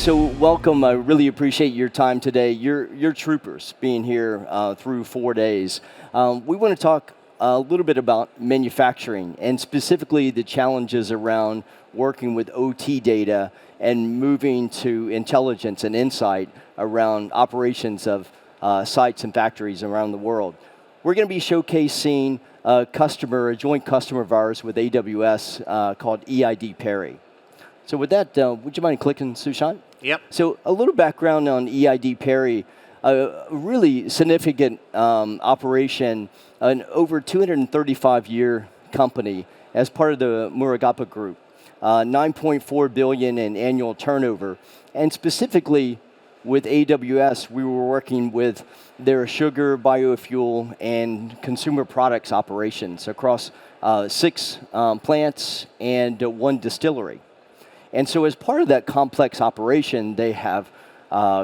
So welcome. I really appreciate your time today. You're troopers being here through 4 days. We want to talk a little bit about manufacturing and specifically the challenges around working with OT data and moving to intelligence and insight around operations of sites and factories around the world. We're going to be showcasing a joint customer of ours with AWS called EID Perry. So with that, would you mind clicking, Sushant? Yep. So a little background on EID Perry, a really significant operation, an over 235-year company as part of the Murugappa Group, 9.4 billion in annual turnover, and specifically with AWS, we were working with their sugar, biofuel, and consumer products operations across 6 plants and 1 distillery. And so as part of that complex operation, they have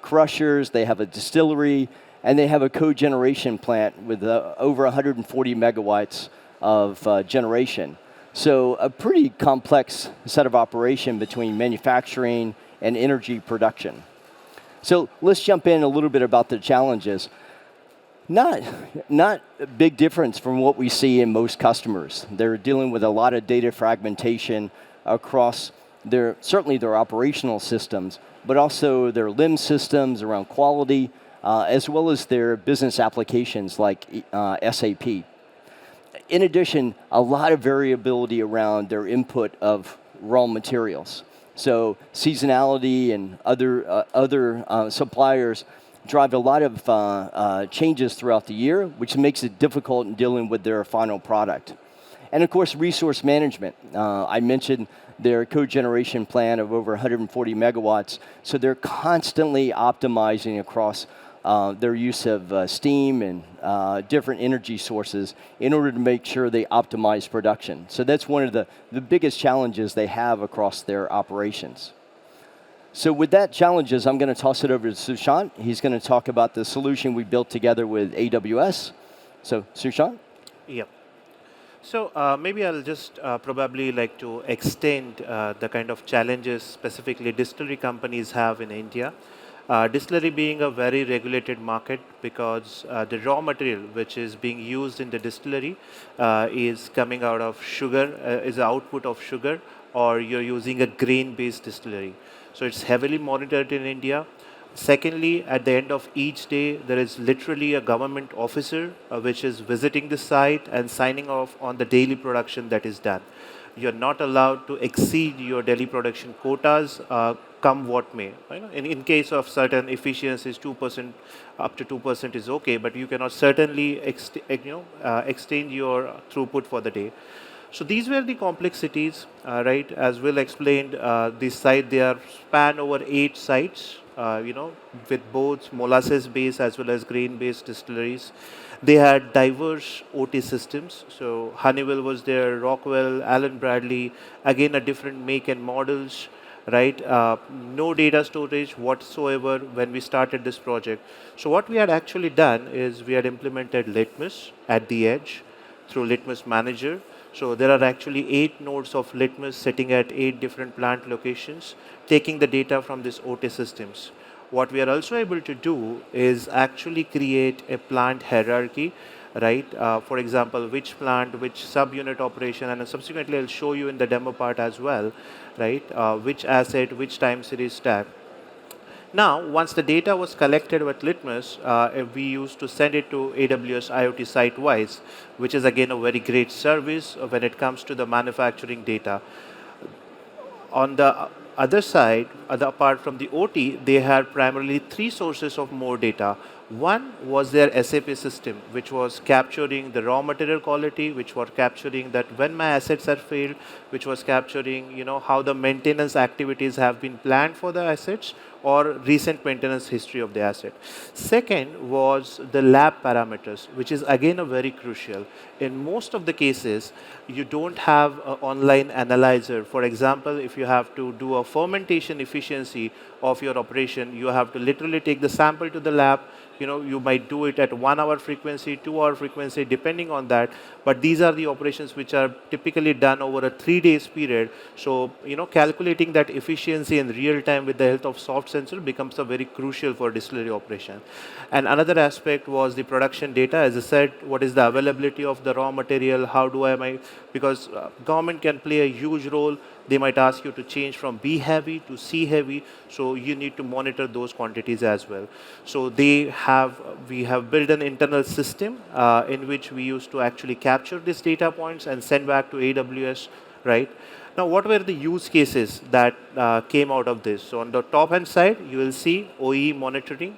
crushers, they have a distillery, and they have a cogeneration plant with over 140 megawatts of generation. So a pretty complex set of operation between manufacturing and energy production. So let's jump in a little bit about the challenges. Not a big difference from what we see in most customers. They're dealing with a lot of data fragmentation across certainly their operational systems, but also their LIMS systems around quality, as well as their business applications like SAP. In addition, a lot of variability around their input of raw materials. So seasonality and other suppliers drive a lot of changes throughout the year, which makes it difficult in dealing with their final product. And of course, resource management. I mentioned their cogeneration plant of over 140 megawatts, so they're constantly optimizing across their use of steam and different energy sources in order to make sure they optimize production. So that's one of the biggest challenges they have across their operations. So with that challenges, I'm going to toss it over to Sushant. He's going to talk about the solution we built together with AWS. So Sushant? Yep. So maybe I'll just probably like to extend the kind of challenges specifically distillery companies have in India. Distillery being a very regulated market because the raw material which is being used in the distillery is coming out of sugar, is the output of sugar, or you're using a grain-based distillery. So it's heavily monitored in India. Secondly, at the end of each day, there is literally a government officer which is visiting the site and signing off on the daily production that is done. You're not allowed to exceed your daily production quotas, come what may. In case of certain efficiencies, 2%, up to 2% is okay, but you cannot certainly extend your throughput for the day. So these were the complexities, right? As Will explained, this site, they are span over 8 sites. With both molasses-based as well as grain-based distilleries. They had diverse OT systems. So Honeywell was there, Rockwell, Allen Bradley, again a different make and models, right? No data storage whatsoever when we started this project. So what we had actually done is we had implemented Litmus at the edge through Litmus Manager. So there are actually 8 nodes of Litmus sitting at 8 different plant locations, taking the data from these OT systems. What we are also able to do is actually create a plant hierarchy, right? For example, which plant, which subunit operation, and subsequently I'll show you in the demo part as well, right? Which asset, which time series stack. Now, once the data was collected with Litmus, we used to send it to AWS IoT site-wise, which is again a very great service when it comes to the manufacturing data. On the other side, apart from the OT, they had primarily 3 sources of more data. One was their SAP system, which was capturing the raw material quality, which was capturing that when my assets are failed, which was capturing, how the maintenance activities have been planned for the assets or recent maintenance history of the asset. Second was the lab parameters, which is again a very crucial. In most of the cases, you don't have an online analyzer. For example, if you have to do a fermentation efficiency of your operation, you have to literally take the sample to the lab, you might do it at 1 hour frequency, 2 hour frequency, depending on that. But these are the operations which are typically done over a 3 days period. So, calculating that efficiency in real time with the help of soft sensor becomes a very crucial for distillery operation. And another aspect was the production data. As I said, what is the availability of the raw material? How do I, because government can play a huge role. They might ask you to change from B heavy to C heavy, so you need to monitor those quantities as well. So we have built an internal system in which we used to actually capture these data points and send back to AWS, right? Now, what were the use cases that came out of this? So on the top hand side, you will see OE monitoring,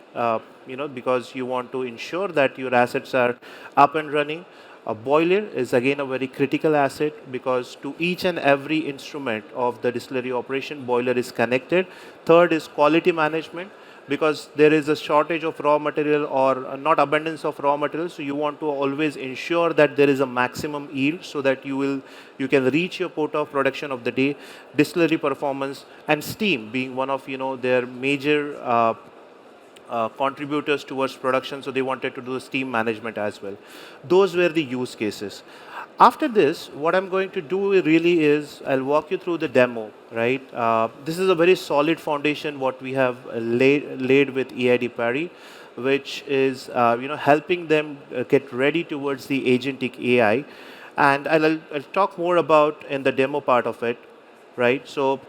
because you want to ensure that your assets are up and running. A boiler is again a very critical asset because to each and every instrument of the distillery operation, boiler is connected. Third is quality management because there is a shortage of raw material or not abundance of raw material. So you want to always ensure that there is a maximum yield so that you can reach your quota of production of the day. Distillery performance and steam being one of their major contributors towards production, so they wanted to do the steam management as well. Those were the use cases. After this, what I'm going to do really is I'll walk you through the demo, right? This is a very solid foundation what we have laid with EID Parry, which is helping them get ready towards the agentic AI, and I'll talk more about in the demo part of it, right? So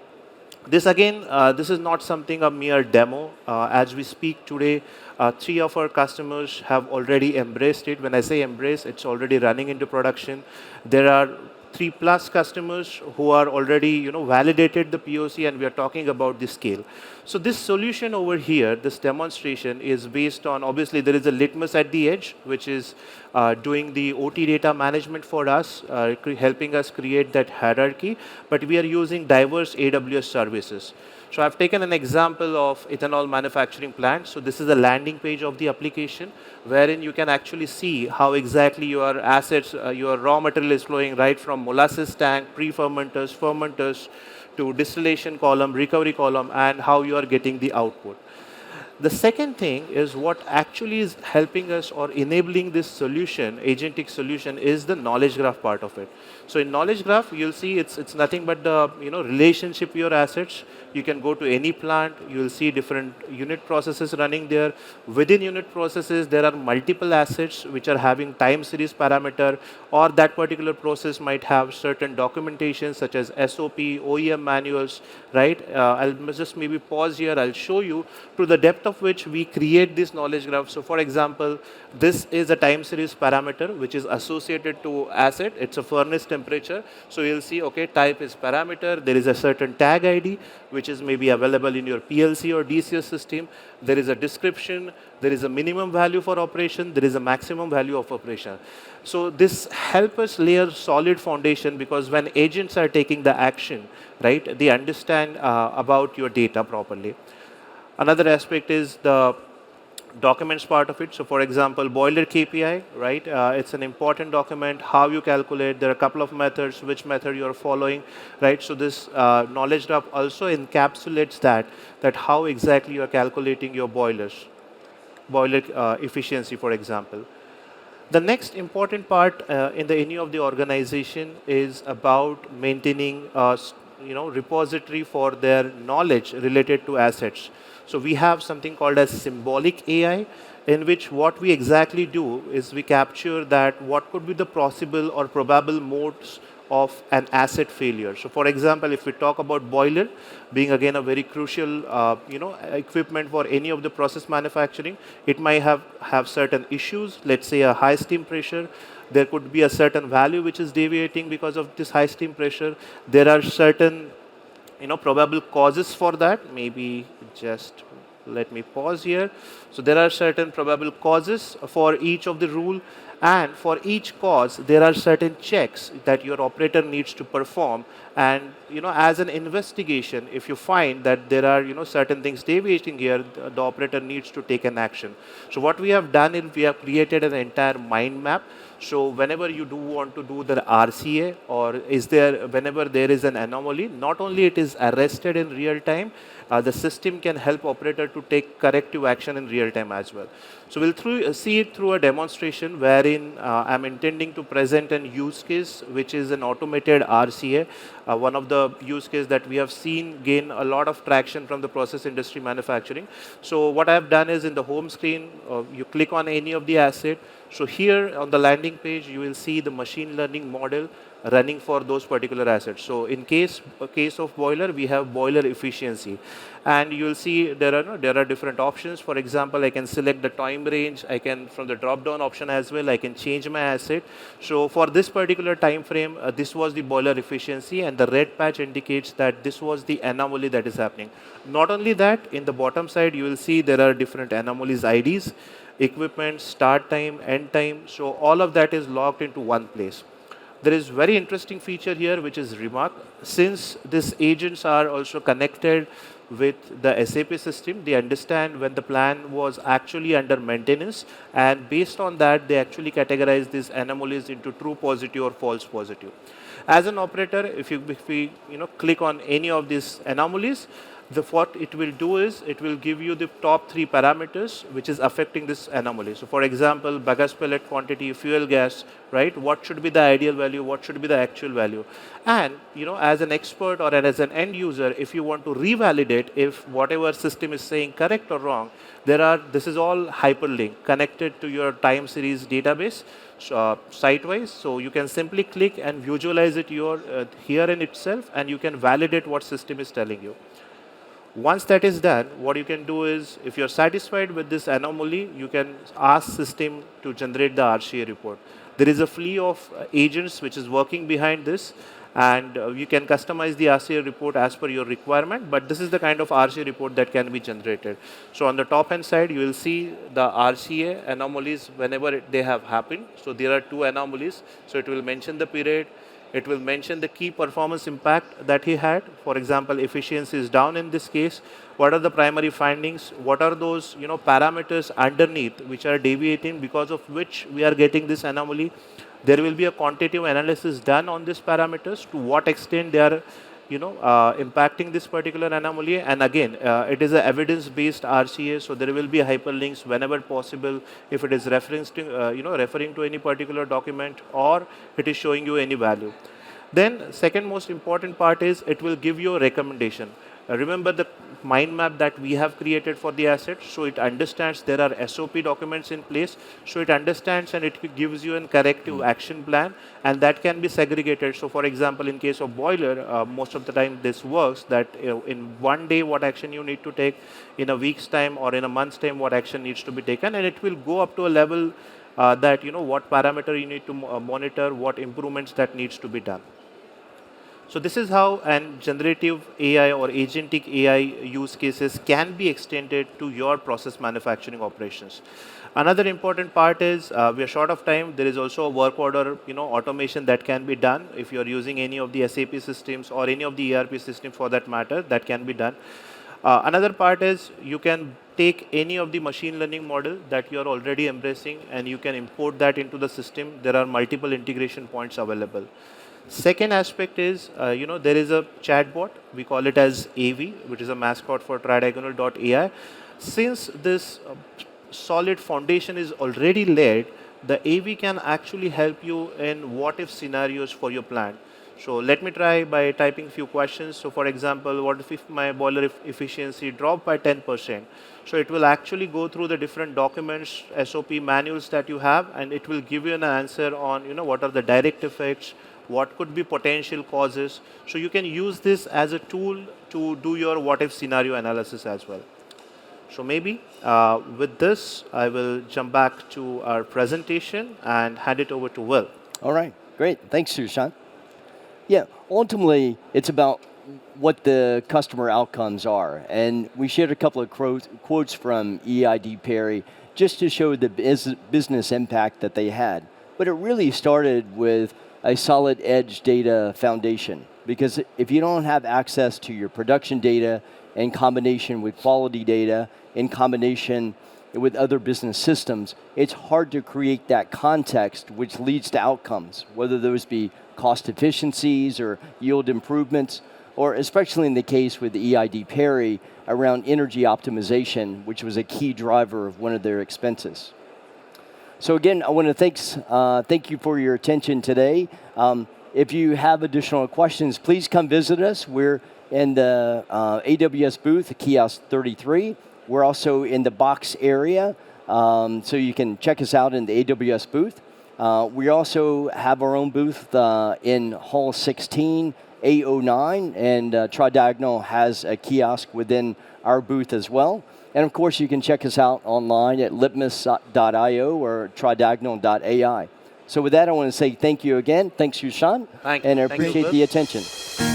this again, this is not something a mere demo. As we speak today, 3 of our customers have already embraced it. When I say embrace, it's already running into production. There are 3+ customers who are already validated the POC, and we are talking about the scale. So this solution over here, this demonstration is based on, obviously there is a Litmus at the edge, which is doing the OT data management for us, helping us create that hierarchy, but we are using diverse AWS services. So I've taken an example of ethanol manufacturing plant. So this is a landing page of the application wherein you can actually see how exactly your assets, your raw material is flowing right from molasses tank, pre-fermenters, fermenters, to distillation column, recovery column, and how you are getting the output. The second thing is what actually is helping us or enabling this solution, agentic solution, is the knowledge graph part of it. So in knowledge graph, you'll see it's nothing but the relationship your assets. You can go to any plant, you'll see different unit processes running there. Within unit processes, there are multiple assets which are having time series parameter, or that particular process might have certain documentation such as SOP, OEM manuals, right? I'll just maybe pause here. I'll show you to the depth of which we create this knowledge graph. So for example, this is a time series parameter which is associated to asset. It's a furnace temperature. So you'll see, okay, type is parameter. There is a certain tag ID which is maybe available in your PLC or DCS system. There is a description. There is a minimum value for operation. There is a maximum value of operation. So this helps us lay a solid foundation because when agents are taking the action, right, they understand about your data properly. Another aspect is the documents part of it. So for example, boiler KPI, right? It's an important document, how you calculate. There are a couple of methods, which method you're following, right? So this knowledge graph also encapsulates that how exactly you're calculating your boiler efficiency, for example. The next important part in any of the organization is about maintaining repository for their knowledge related to assets. So we have something called as symbolic AI, in which what we exactly do is we capture that what could be the possible or probable modes of an asset failure. So for example, if we talk about boiler being again a very crucial equipment for any of the process manufacturing, it might have certain issues. Let's say a high steam pressure. There could be a certain value which is deviating because of this high steam pressure. There are certain probable causes for that. Maybe just let me pause here. So there are certain probable causes for each of the rule, and for each cause there are certain checks that your operator needs to perform. And as an investigation, if you find that there are certain things deviating here, the operator needs to take an action. So what we have done is we have created an entire mind map. So whenever you do want to do the RCA, or whenever there is an anomaly, not only it is arrested in real time, the system can help operator to take corrective action in real time as well. So we'll see it through a demonstration wherein I'm intending to present an use case, which is an automated RCA, one of the use case that we have seen gain a lot of traction from the process industry manufacturing. So what I've done is in the home screen, you click on any of the asset. So here on the landing page, you will see the machine learning model running for those particular assets. So in case of boiler, we have boiler efficiency, and you will see there are different options. For example, I can select the time range. I can, from the drop down option as well, I can change my asset. So for this particular time frame, this was the boiler efficiency, and the red patch indicates that this was the anomaly that is happening. Not only that, in the bottom side, you will see there are different anomalies IDs, equipment, start time, end time. So all of that is logged into one place. There is very interesting feature here, which is remark. Since these agents are also connected with the SAP system, they understand when the plan was actually under maintenance, and based on that, they actually categorize these anomalies into true positive or false positive. As an operator, if we click on any of these anomalies, what it will do is it will give you the top 3 parameters which is affecting this anomaly. So for example, bagasse pellet quantity, fuel gas, right? What should be the ideal value? What should be the actual value? And as an expert or as an end user, if you want to revalidate if whatever system is saying correct or wrong, this is all hyperlink connected to your time series database site-wise. So you can simply click and visualize it here in itself, and you can validate what system is telling you. Once that is done, what you can do is, if you're satisfied with this anomaly, you can ask system to generate the RCA report. There is a fleet of agents which is working behind this, and you can customize the RCA report as per your requirement, but this is the kind of RCA report that can be generated. So on the top hand side, you will see the RCA anomalies whenever they have happened. So there are 2 anomalies. So it will mention the period. It will mention the key performance impact that he had. For example, efficiency is down in this case. What are the primary findings? What are those parameters underneath which are deviating, because of which we are getting this anomaly? There will be a quantitative analysis done on these parameters, to what extent they are impacting this particular anomaly. And again, it is an evidence-based RCA, so there will be hyperlinks whenever possible if it is referring to any particular document, or it is showing you any value. Then second most important part is it will give you a recommendation. Remember the mind map that we have created for the asset, so it understands there are SOP documents in place, so it understands and it gives you a corrective action plan, and that can be segregated. So for example, in case of boiler, most of the time this works that in one day what action you need to take, in a week's time or in a month's time what action needs to be taken, and it will go up to a level that what parameter you need to monitor, what improvements that needs to be done. So this is how an generative AI or agentic AI use cases can be extended to your process manufacturing operations. Another important part is we are short of time. There is also a work order automation that can be done if you are using any of the SAP systems or any of the ERP systems for that matter. That can be done. Another part is you can take any of the machine learning model that you are already embracing, and you can import that into the system. There are multiple integration points available. Second aspect is, there is a chatbot. We call it as AV, which is a mascot for Tridiagonal.ai. Since this solid foundation is already laid, the AV can actually help you in what-if scenarios for your plant. So let me try by typing few questions. So for example, what if my boiler efficiency dropped by 10%? So it will actually go through the different documents, SOP manuals that you have, and it will give you an answer on what are the direct effects, what could be potential causes. So you can use this as a tool to do your what-if scenario analysis as well. So maybe with this, I will jump back to our presentation and hand it over to Will. All right, great. Thanks, Sushant. Yeah, ultimately, it's about what the customer outcomes are. And we shared a couple of quotes from EID Perry just to show the business impact that they had. But it really started with a solid edge data foundation. Because if you don't have access to your production data in combination with quality data, in combination with other business systems, it's hard to create that context which leads to outcomes, whether those be cost efficiencies or yield improvements. or especially in the case with EID Perry around energy optimization, which was a key driver of one of their expenses. So again, I want to thank you for your attention today. If you have additional questions, please come visit us. We're in the AWS booth, kiosk 33. We're also in the box area, so you can check us out in the AWS booth. We also have our own booth in Hall 16, A09, and Tridiagonal has a kiosk within our booth as well. And of course, you can check us out online at litmus.io or tridiagonal.ai. So with that, I want to say thank you again. Thanks, Sushant. Thank you. And I Thank you, appreciate Bill. the attention.